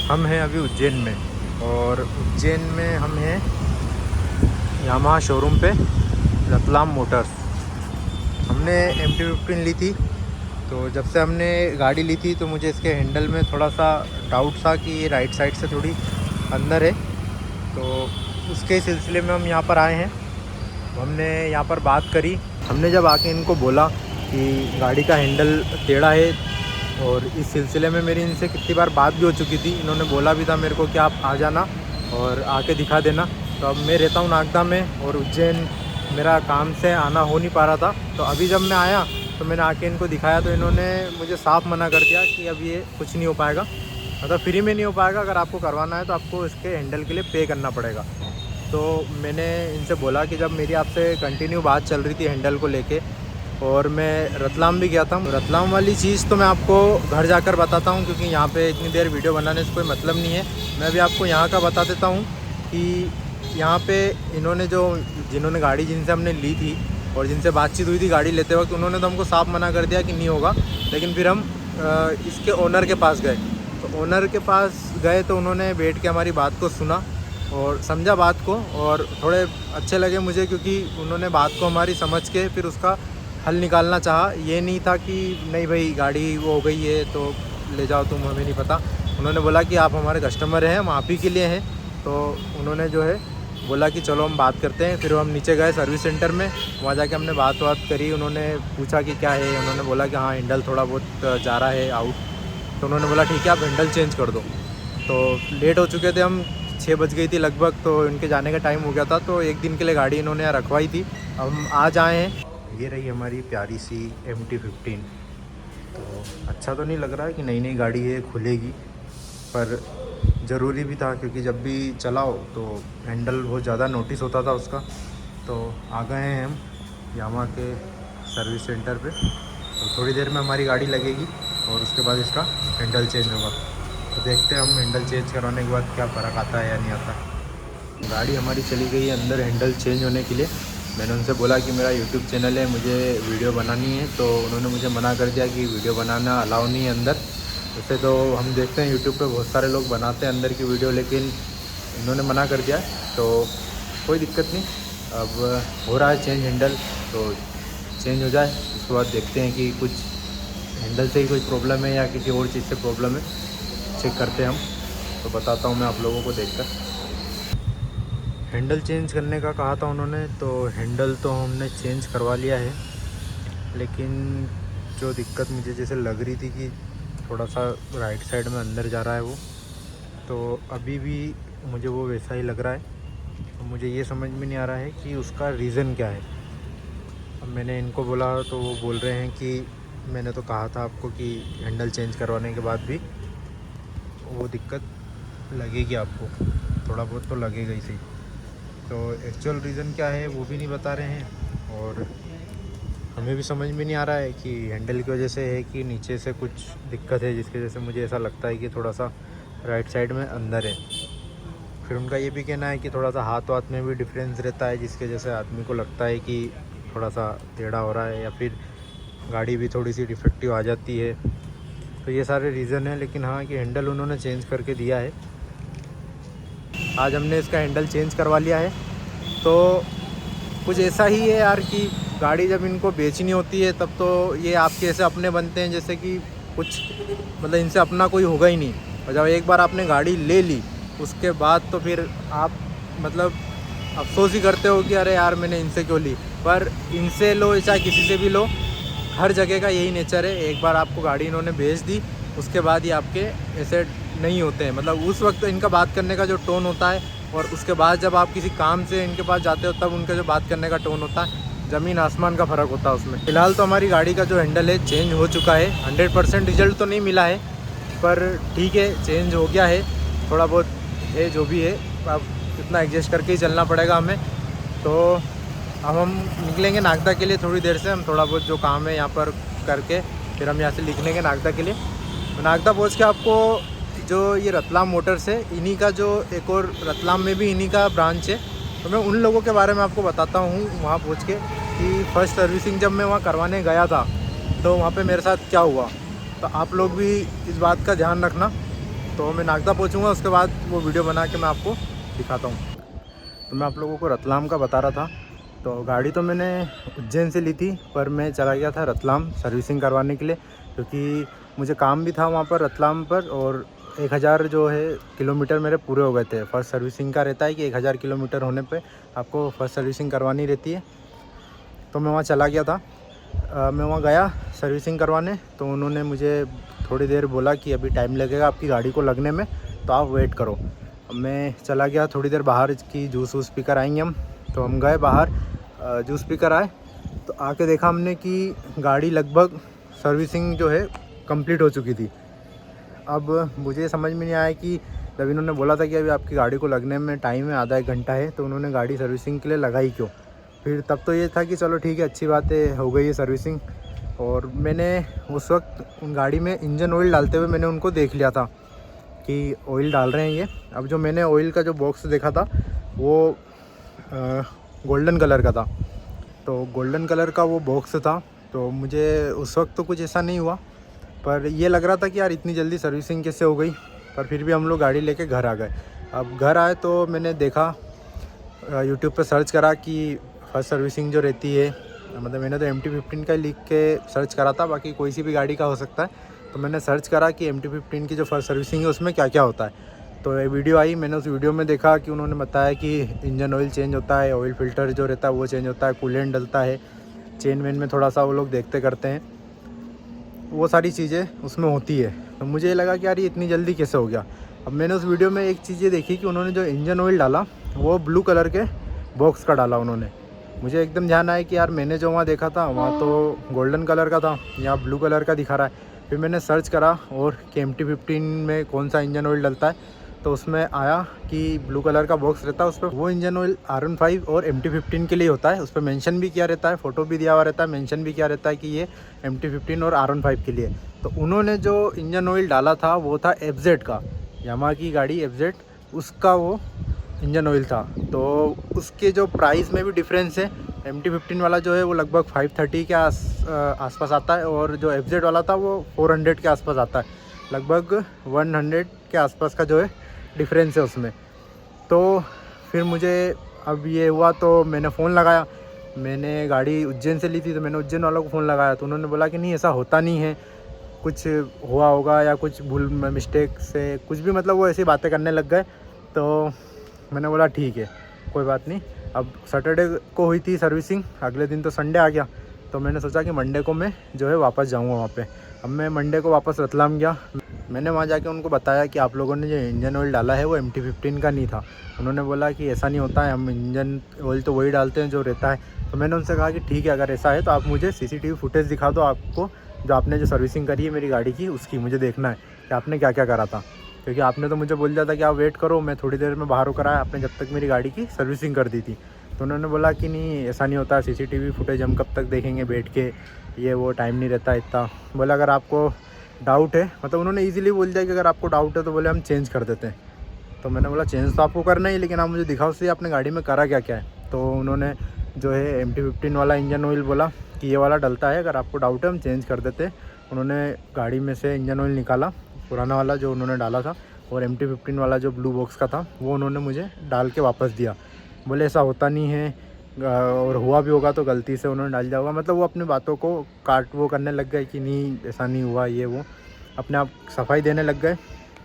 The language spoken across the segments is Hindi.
हम हैं अभी उज्जैन में, और उज्जैन में हम हैं यामाहा शोरूम पे, रतलाम मोटर्स। हमने MT-15 ली थी, तो जब से हमने गाड़ी ली थी तो मुझे इसके हैंडल में थोड़ा सा डाउट था कि ये राइट साइड से थोड़ी अंदर है, तो उसके सिलसिले में हम यहाँ पर आए हैं। हमने यहाँ पर बात करी। हमने जब आके इनको बोला कि गाड़ी का हैंडल टेढ़ा है, और इस सिलसिले में मेरी इनसे कितनी बार बात भी हो चुकी थी। इन्होंने बोला भी था मेरे को कि आप आ जाना और आके दिखा देना। तो अब मैं रहता हूँ नागदा में, और उज्जैन मेरा काम से आना हो नहीं पा रहा था। तो अभी जब मैं आया तो मैंने आके इनको दिखाया, तो इन्होंने मुझे साफ़ मना कर दिया कि अब ये कुछ नहीं हो पाएगा, मतलब फ्री में नहीं हो पाएगा। अगर आपको करवाना है तो आपको इसके हैंडल के लिए पे करना पड़ेगा। तो मैंने इनसे बोला कि जब मेरी आपसे कंटिन्यू बात चल रही थी हैंडल को लेके, और मैं रतलाम भी गया था, रतलाम वाली चीज़ तो मैं आपको घर जाकर बताता हूँ, क्योंकि यहाँ पे इतनी देर वीडियो बनाने से कोई मतलब नहीं है। मैं भी आपको यहाँ का बता देता हूँ कि यहाँ पे इन्होंने जिन्होंने गाड़ी जिनसे हमने ली थी और जिनसे बातचीत हुई थी गाड़ी लेते वक्त, उन्होंने तो हमको साफ मना कर दिया कि नहीं होगा। लेकिन फिर हम इसके ओनर के पास गए। तो ओनर के पास गए तो उन्होंने बैठ के हमारी बात को सुना और समझा बात को, और थोड़े अच्छे लगे मुझे, क्योंकि उन्होंने बात को हमारी समझ के फिर उसका हल निकालना चाहा। ये नहीं था कि नहीं भाई गाड़ी वो हो गई है तो ले जाओ तुम, हमें नहीं पता। उन्होंने बोला कि आप हमारे कस्टमर हैं, हम आप ही के लिए हैं। तो उन्होंने जो है बोला कि चलो हम बात करते हैं। फिर हम नीचे गए सर्विस सेंटर में, वहाँ जाके हमने बात करी। उन्होंने पूछा कि क्या है, उन्होंने बोला कि हाँ हैंडल थोड़ा बहुत जा रहा है आउट। तो उन्होंने बोला ठीक है आप हैंडल चेंज कर दो। तो लेट हो चुके थे हम, 6 बज गई थी लगभग, तो इनके जाने का टाइम हो गया था। तो एक दिन के लिए गाड़ी इन्होंने यहाँ रखवाई थी। अब हम आज आए हैं। ये रही हमारी प्यारी सी MT-15। तो अच्छा तो नहीं लग रहा है कि नई नई गाड़ी है खुलेगी, पर ज़रूरी भी था, क्योंकि जब भी चलाओ तो हैंडल बहुत ज़्यादा नोटिस होता था उसका। तो आ गए हैं हम यामाहा के सर्विस सेंटर पे। तो थोड़ी देर में हमारी गाड़ी लगेगी और उसके बाद इसका हैंडल चेंज होगा। तो देखते हैं हम हैंडल चेंज करवाने के बाद क्या फ़र्क आता है या नहीं आता। गाड़ी हमारी चली गई है अंदर हैंडल चेंज होने के लिए। मैंने उनसे बोला कि मेरा यूट्यूब चैनल है, मुझे वीडियो बनानी है। तो उन्होंने मुझे मना कर दिया कि वीडियो बनाना अलाउ नहीं है अंदर। वैसे तो हम देखते हैं यूट्यूब पे बहुत सारे लोग बनाते हैं अंदर की वीडियो, लेकिन इन्होंने मना कर दिया। तो कोई दिक्कत नहीं, अब हो रहा है चेंज हैंडल, तो चेंज हो जाए। उसके बाद देखते हैं कि कुछ हैंडल से ही कोई प्रॉब्लम है या किसी और चीज़ से प्रॉब्लम है, चेक करते हैं हम। तो बताता हूँ मैं आप लोगों को देखकर। हैंडल चेंज करने का कहा था उन्होंने, तो हैंडल तो हमने चेंज करवा लिया है। लेकिन जो दिक्कत मुझे जैसे लग रही थी कि थोड़ा सा राइट साइड में अंदर जा रहा है वो, तो अभी भी मुझे वो वैसा ही लग रहा है। तो मुझे ये समझ में नहीं आ रहा है कि उसका रीज़न क्या है। अब मैंने इनको बोला तो वो बोल रहे हैं कि मैंने तो कहा था आपको कि हैंडल चेंज करवाने के बाद भी वो दिक्कत लगेगी आपको, थोड़ा बहुत तो लगेगा ही सही। तो एक्चुअल रीज़न क्या है वो भी नहीं बता रहे हैं, और हमें भी समझ में नहीं आ रहा है कि हैंडल की वजह से है कि नीचे से कुछ दिक्कत है, जिसकी वजह से मुझे ऐसा लगता है कि थोड़ा सा राइट साइड में अंदर है। फिर उनका ये भी कहना है कि थोड़ा सा हाथ वाथ में भी डिफरेंस रहता है, जिसकी वजह से आदमी को लगता है कि थोड़ा सा टेढ़ा हो रहा है, या फिर गाड़ी भी थोड़ी सी डिफेक्टिव आ जाती है। तो ये सारे रीज़न हैं। लेकिन हाँ कि हैंडल उन्होंने चेंज करके दिया है। आज हमने इसका हैंडल चेंज करवा लिया है। तो कुछ ऐसा ही है यार कि गाड़ी जब इनको बेचनी होती है तब तो ये आपके ऐसे अपने बनते हैं जैसे कि कुछ मतलब इनसे अपना कोई होगा ही नहीं। और जब एक बार आपने गाड़ी ले ली उसके बाद तो फिर आप मतलब अफसोस ही करते हो कि अरे यार मैंने इनसे क्यों ली। पर इनसे लो चाहे किसी से भी लो, हर जगह का यही नेचर है। एक बार आपको गाड़ी इन्होंने बेच दी उसके बाद ही आपके ऐसे नहीं होते हैं। मतलब उस वक्त इनका बात करने का जो टोन होता है, और उसके बाद जब आप किसी काम से इनके पास जाते हो तब उनका जो बात करने का टोन होता है, ज़मीन आसमान का फ़र्क होता है उसमें। फ़िलहाल तो हमारी गाड़ी का जो हैंडल है चेंज हो चुका है। 100% रिजल्ट तो नहीं मिला है, पर ठीक है चेंज हो गया है। थोड़ा बहुत है जो भी है, अब इतना एडजस्ट करके ही चलना पड़ेगा हमें। तो अब हम निकलेंगे नागदा के लिए थोड़ी देर से। हम थोड़ा बहुत जो काम है यहाँ पर करके फिर हम यहाँ से निकलेंगे नागदा के लिए। तो नागदा पहुँच के आपको जो ये रतलाम मोटर्स है, इन्हीं का जो एक और रतलाम में भी इन्हीं का ब्रांच है, तो मैं उन लोगों के बारे में आपको बताता हूँ वहाँ पहुँच के कि फ़र्स्ट सर्विसिंग जब मैं वहाँ करवाने गया था तो वहाँ पे मेरे साथ क्या हुआ। तो आप लोग भी इस बात का ध्यान रखना तो मैं नागदा पहुँचूँगा, उसके बाद वो वीडियो बना के मैं आपको दिखाता हूँ। तो मैं आप लोगों को रतलाम का बता रहा था। तो गाड़ी तो मैंने उज्जैन से ली थी, पर मैं चला गया था रतलाम सर्विसिंग करवाने के लिए, क्योंकि मुझे काम भी था वहाँ पर रतलाम पर। और 1000 जो है किलोमीटर मेरे पूरे हो गए थे। फर्स्ट सर्विसिंग का रहता है कि 1000 किलोमीटर होने पे आपको फर्स्ट सर्विसिंग करवानी रहती है। तो मैं वहाँ चला गया था। मैं वहाँ गया सर्विसिंग करवाने, तो उन्होंने मुझे थोड़ी देर बोला कि अभी टाइम लगेगा आपकी गाड़ी को लगने में, तो आप वेट करो। मैं चला गया थोड़ी देर बाहर की जूस वूस पी कर आएंगे हम। तो हम गए बाहर, जूस पी कर आए, तो आके देखा हमने कि गाड़ी लगभग सर्विसिंग जो है कंप्लीट हो चुकी थी। अब मुझे समझ में नहीं आया कि जब इन्होंने बोला था कि अभी आपकी गाड़ी को लगने में टाइम है, आधा 1 घंटा है, तो उन्होंने गाड़ी सर्विसिंग के लिए लगाई क्यों। फिर तब तो ये था कि चलो ठीक है, अच्छी बात है, हो गई है सर्विसिंग। और मैंने उस वक्त उन गाड़ी में इंजन ऑयल डालते हुए मैंने उनको देख लिया था कि ऑयल डाल रहे हैं ये। अब जो मैंने ऑयल का जो बॉक्स देखा था वो गोल्डन कलर का था। तो गोल्डन कलर का वो बॉक्स था, तो मुझे उस वक्त तो कुछ ऐसा नहीं हुआ, पर ये लग रहा था कि यार इतनी जल्दी सर्विसिंग कैसे हो गई। पर फिर भी हम लोग गाड़ी लेके घर आ गए। अब घर आए तो मैंने देखा, यूट्यूब पे सर्च करा कि फर्स्ट सर्विसिंग जो रहती है, मतलब मैंने तो MT-15 का लिख के सर्च करा था, बाकी कोई सी भी गाड़ी का हो सकता है। तो मैंने सर्च करा कि MT-15 की जो फर्स्ट सर्विसिंग है उसमें क्या क्या होता है। तो ये वीडियो आई, मैंने उस वीडियो में देखा कि उन्होंने बताया कि इंजन ऑयल चेंज होता है, ऑयल फ़िल्टर जो रहता है वो चेंज होता है, कूलेंट डलता है, चेन वेन में थोड़ा सा वो लोग देखते करते हैं, वो सारी चीज़ें उसमें होती है। तो मुझे लगा कि यार ये इतनी जल्दी कैसे हो गया। अब मैंने उस वीडियो में एक चीज़ ये देखी कि उन्होंने जो इंजन ऑयल डाला वो ब्लू कलर के बॉक्स का डाला उन्होंने। मुझे एकदम ध्यान आया कि यार मैंने जो वहाँ देखा था वहाँ तो गोल्डन कलर का था, यहाँ ब्लू कलर का दिखा रहा है। फिर मैंने सर्च करा और कि MT-15 में कौन सा इंजन ऑयल डलता है, तो उसमें आया कि ब्लू कलर का बॉक्स रहता है, उस पर वो इंजन ऑयल R15 और MT-15 के लिए होता है। उस पर मेंशन भी किया रहता है, फ़ोटो भी दिया हुआ रहता है, मेंशन भी किया रहता है कि ये MT-15 और R15 के लिए। तो उन्होंने जो इंजन ऑयल डाला था वो था FZ का, यामाहा की गाड़ी FZ, उसका वो इंजन ऑयल था। तो उसके जो प्राइस में भी डिफरेंस है, MT-15 वाला जो है वो लगभग 530 के आसपास आता है, और जो FZ वाला था वो 400 के आसपास आता है। लगभग 100 के आसपास का जो है डिफरेंस है उसमें। तो फिर मुझे अब ये हुआ तो मैंने फ़ोन लगाया। मैंने गाड़ी उज्जैन से ली थी, तो मैंने उज्जैन वालों को फ़ोन लगाया, तो उन्होंने बोला कि नहीं ऐसा होता नहीं है, कुछ हुआ होगा या कुछ भूल मिस्टेक से कुछ भी, मतलब वो ऐसी बातें करने लग गए। तो मैंने बोला ठीक है, कोई बात नहीं। अब सैटरडे को हुई थी सर्विसिंग, अगले दिन तो संडे आ गया, तो मैंने सोचा कि मंडे को मैं जो है वापस जाऊंगा वहाँ पे। अब मैं मंडे को वापस रतलाम गया। मैंने वहाँ जाके उनको बताया कि आप लोगों ने जो इंजन ऑयल डाला है वो MT-15 का नहीं था। उन्होंने बोला कि ऐसा नहीं होता है, हम इंजन ऑयल तो वही डालते हैं जो रहता है। तो मैंने उनसे कहा कि ठीक है, अगर ऐसा है तो आप मुझे CCTV फुटेज दिखा दो, आपको जो आपने जो सर्विसिंग करी है मेरी गाड़ी की उसकी मुझे देखना है कि आपने क्या क्या करा था। क्योंकि आपने तो मुझे बोल दिया था कि आप वेट करो, मैं थोड़ी देर में बाहर होकर आया, आपने जब तक मेरी गाड़ी की सर्विसिंग कर दी थी। तो उन्होंने बोला कि नहीं ऐसा नहीं होता, CCTV फुटेज हम कब तक देखेंगे बैठ के, ये वो टाइम नहीं रहता इतना। बोला अगर आपको डाउट है, मतलब उन्होंने इजीली बोल दिया कि अगर आपको डाउट है तो बोले हम चेंज कर देते हैं। तो मैंने बोला चेंज तो आपको करना ही, लेकिन आप मुझे दिखाओ सही आपने गाड़ी में करा क्या क्या है। तो उन्होंने जो है MT-15 वाला इंजन ऑयल बोला कि ये वाला डलता है, अगर आपको डाउट है हम चेंज कर देते हैं। उन्होंने गाड़ी में से इंजन ऑयल निकाला, पुराना वाला जो उन्होंने डाला था, और MT-15 वाला जो ब्लू बॉक्स का था वो उन्होंने मुझे डाल के वापस दिया। बोले ऐसा होता नहीं है, और हुआ भी होगा तो गलती से उन्होंने डाल दिया होगा। मतलब वो अपनी बातों को वो करने लग गए कि नहीं ऐसा नहीं हुआ, ये वो अपने आप सफाई देने लग गए।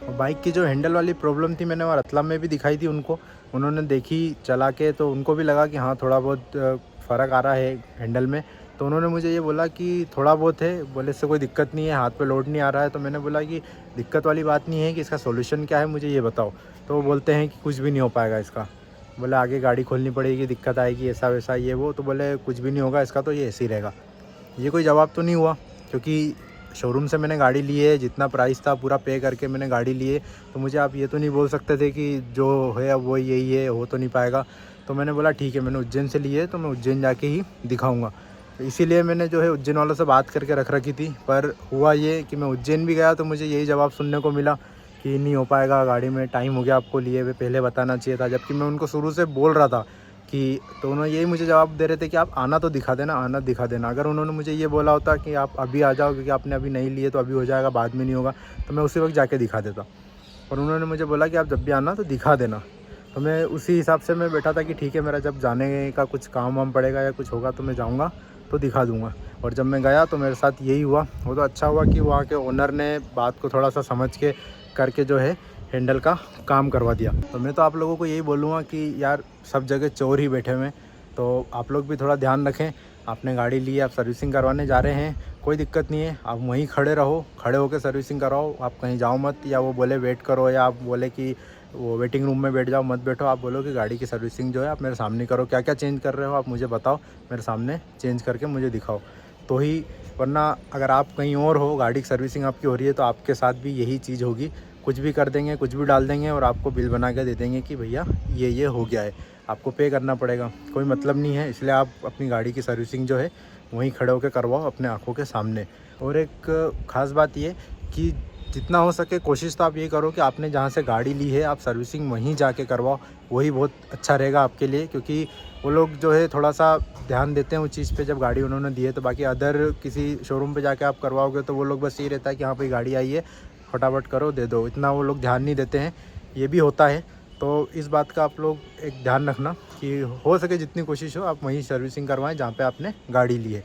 और बाइक की जो हैंडल वाली प्रॉब्लम थी मैंने वहाँ रतलाम में भी दिखाई थी उनको, उन्होंने देखी चला के, तो उनको भी लगा कि हाँ थोड़ा बहुत फ़र्क आ रहा है हैंडल में। तो उन्होंने मुझे ये बोला कि थोड़ा बहुत है, बोले इससे कोई दिक्कत नहीं है, हाथ पे लोड नहीं आ रहा है। तो मैंने बोला कि दिक्कत वाली बात नहीं है, कि इसका सॉल्यूशन क्या है मुझे ये बताओ। तो वो बोलते हैं कि कुछ भी नहीं हो पाएगा इसका, बोले आगे गाड़ी खोलनी पड़ेगी, दिक्कत आएगी, ऐसा वैसा ये वो। तो बोले कुछ भी नहीं होगा इसका, तो ये ऐसे ही रहेगा। ये कोई जवाब तो नहीं हुआ, क्योंकि शोरूम से मैंने गाड़ी ली है, जितना प्राइस था पूरा पे करके मैंने गाड़ी ली है। तो मुझे आप ये तो नहीं बोल सकते थे कि जो है अब वो यही है, हो तो नहीं पाएगा। तो मैंने बोला ठीक है, मैंने उज्जैन से ली है तो मैं उज्जैन जाके ही दिखाऊंगा। तो इसीलिए मैंने जो है उज्जैन वालों से बात करके रख रखी थी। पर हुआ ये कि मैं उज्जैन भी गया तो मुझे यही जवाब सुनने को मिला कि नहीं हो पाएगा, गाड़ी में टाइम हो गया आपको लिए हुए, पहले बताना चाहिए था। जबकि मैं उनको शुरू से बोल रहा था कि, तो उन्होंने यही मुझे जवाब दे रहे थे कि आप आना तो दिखा देना, आना दिखा देना। अगर उन्होंने मुझे ये बोला होता कि आप अभी आ जाओ क्योंकि आपने अभी नहीं लिए तो अभी हो जाएगा, बाद में नहीं होगा, तो मैं उसी वक्त जाके दिखा देता। और उन्होंने मुझे बोला कि आप जब भी आना तो दिखा देना। तो मैं उसी हिसाब से मैं बैठा था कि ठीक है, मेरा जब जाने का कुछ काम वाम पड़ेगा या कुछ होगा तो मैं जाऊँगा तो दिखा दूँगा। और जब मैं गया तो मेरे साथ यही हुआ। वो तो अच्छा हुआ कि वहाँ के ओनर ने बात को थोड़ा सा समझ के करके जो है हैंडल का काम करवा दिया। तो मैं तो आप लोगों को यही बोलूँगा कि यार सब जगह चोर ही बैठे हुए हैं, तो आप लोग भी थोड़ा ध्यान रखें। आपने गाड़ी ली, आप सर्विसिंग करवाने जा रहे हैं, कोई दिक्कत नहीं है, आप वहीं खड़े रहो, खड़े होकर सर्विसिंग कराओ। आप कहीं जाओ मत, या वो बोले वेट करो, या आप बोले कि वो वेटिंग रूम में बैठ जाओ, मत बैठो। आप बोलो कि गाड़ी की सर्विसिंग जो है आप मेरे सामने करो, क्या क्या चेंज कर रहे हो आप मुझे बताओ, मेरे सामने चेंज करके मुझे दिखाओ तो ही। वरना अगर आप कहीं और हो, गाड़ी की सर्विसिंग आपकी हो रही है, तो आपके साथ भी यही चीज़ होगी। कुछ भी कर देंगे, कुछ भी डाल देंगे और आपको बिल बना के दे देंगे कि भैया ये हो गया है, आपको पे करना पड़ेगा। कोई मतलब नहीं है, इसलिए आप अपनी गाड़ी की सर्विसिंग जो है वहीं खड़े होकर करवाओ अपने आँखों के सामने। और एक ख़ास बात ये कि जितना हो सके कोशिश तो आप ये करो कि आपने जहाँ से गाड़ी ली है आप सर्विसिंग वहीं जाके करवाओ, वही बहुत अच्छा रहेगा आपके लिए। क्योंकि वो लोग जो है थोड़ा सा ध्यान देते हैं उस चीज़ पे जब गाड़ी उन्होंने दी है। तो बाकी अदर किसी शोरूम पे जाके आप करवाओगे तो वो लोग बस यही रहता है कि हाँ भाई गाड़ी आई है, फटाफट करो दे दो, इतना वो लोग ध्यान नहीं देते हैं, ये भी होता है। तो इस बात का आप लोग एक ध्यान रखना कि हो सके जितनी कोशिश हो आप वहीं सर्विसिंग करवाएं जहाँ पे आपने गाड़ी ली है।